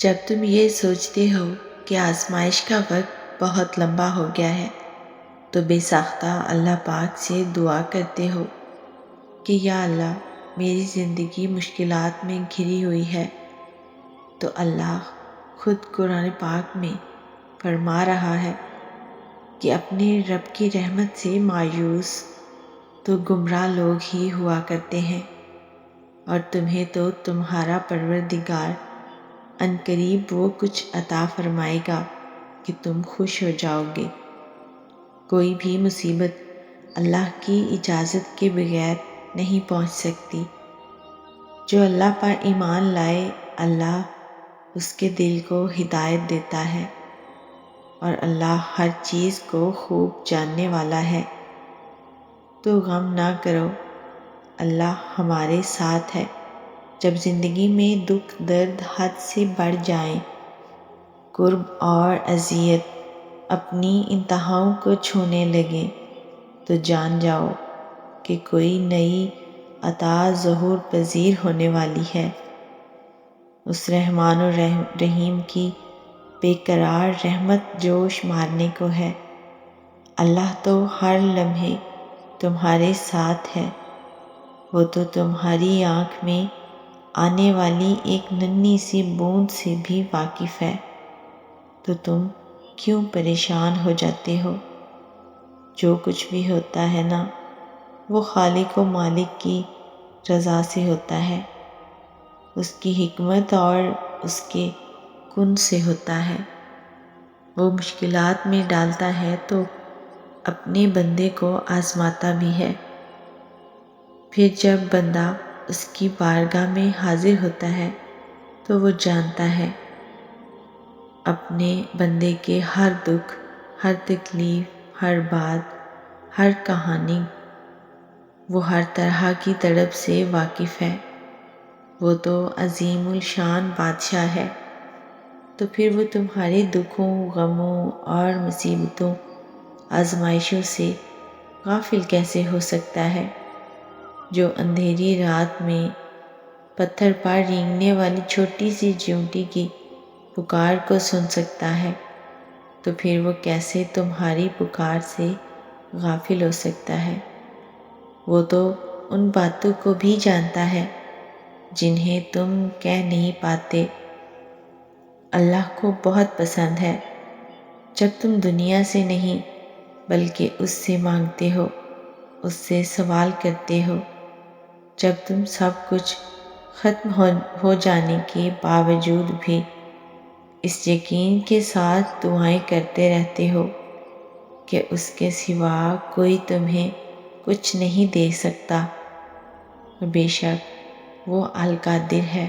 جب تم یہ سوچتے ہو کہ آزمائش کا وقت بہت لمبا ہو گیا ہے تو بے ساختہ اللہ پاک سے دعا کرتے ہو کہ یا اللہ میری زندگی مشکلات میں گھری ہوئی ہے، تو اللہ خود قرآن پاک میں فرما رہا ہے کہ اپنے رب کی رحمت سے مایوس تو گمراہ لوگ ہی ہوا کرتے ہیں، اور تمہیں تو تمہارا پروردگار عنقریب وہ کچھ عطا فرمائے گا کہ تم خوش ہو جاؤ گے۔ کوئی بھی مصیبت اللہ کی اجازت کے بغیر نہیں پہنچ سکتی۔ جو اللہ پر ایمان لائے اللہ اس کے دل کو ہدایت دیتا ہے، اور اللہ ہر چیز کو خوب جاننے والا ہے۔ تو غم نہ کرو، اللہ ہمارے ساتھ ہے۔ جب زندگی میں دکھ درد حد سے بڑھ جائیں، کرب اور اذیت اپنی انتہاؤں کو چھونے لگیں، تو جان جاؤ کہ کوئی نئی عطا ظہور پذیر ہونے والی ہے۔ اس رحمان و رحیم کی بے قرار رحمت جوش مارنے کو ہے۔ اللہ تو ہر لمحے تمہارے ساتھ ہے۔ وہ تو تمہاری آنکھ میں آنے والی ایک ننھی سی بوند سے بھی واقف ہے، تو تم کیوں پریشان ہو جاتے ہو؟ جو کچھ بھی ہوتا ہے نا، وہ خالق و مالک کی رضا سے ہوتا ہے، اس کی حکمت اور اس کے کن سے ہوتا ہے۔ وہ مشکلات میں ڈالتا ہے تو اپنے بندے کو آزماتا بھی ہے۔ پھر جب بندہ اس کی بارگاہ میں حاضر ہوتا ہے تو وہ جانتا ہے اپنے بندے کے ہر دکھ، ہر تکلیف، ہر بات، ہر کہانی، وہ ہر طرح کی تڑپ سے واقف ہے۔ وہ تو عظیم الشان بادشاہ ہے، تو پھر وہ تمہارے دکھوں، غموں اور مصیبتوں، آزمائشوں سے غافل کیسے ہو سکتا ہے؟ جو اندھیری رات میں پتھر پر رینگنے والی چھوٹی سی چیونٹی کی پکار کو سن سکتا ہے، تو پھر وہ کیسے تمہاری پکار سے غافل ہو سکتا ہے؟ وہ تو ان باتوں کو بھی جانتا ہے جنہیں تم کہہ نہیں پاتے۔ اللہ کو بہت پسند ہے جب تم دنیا سے نہیں بلکہ اس سے مانگتے ہو، اس سے سوال کرتے ہو، جب تم سب کچھ ختم ہو جانے کے باوجود بھی اس یقین کے ساتھ دعائیں کرتے رہتے ہو کہ اس کے سوا کوئی تمہیں کچھ نہیں دے سکتا، بے شک وہ القادر ہے۔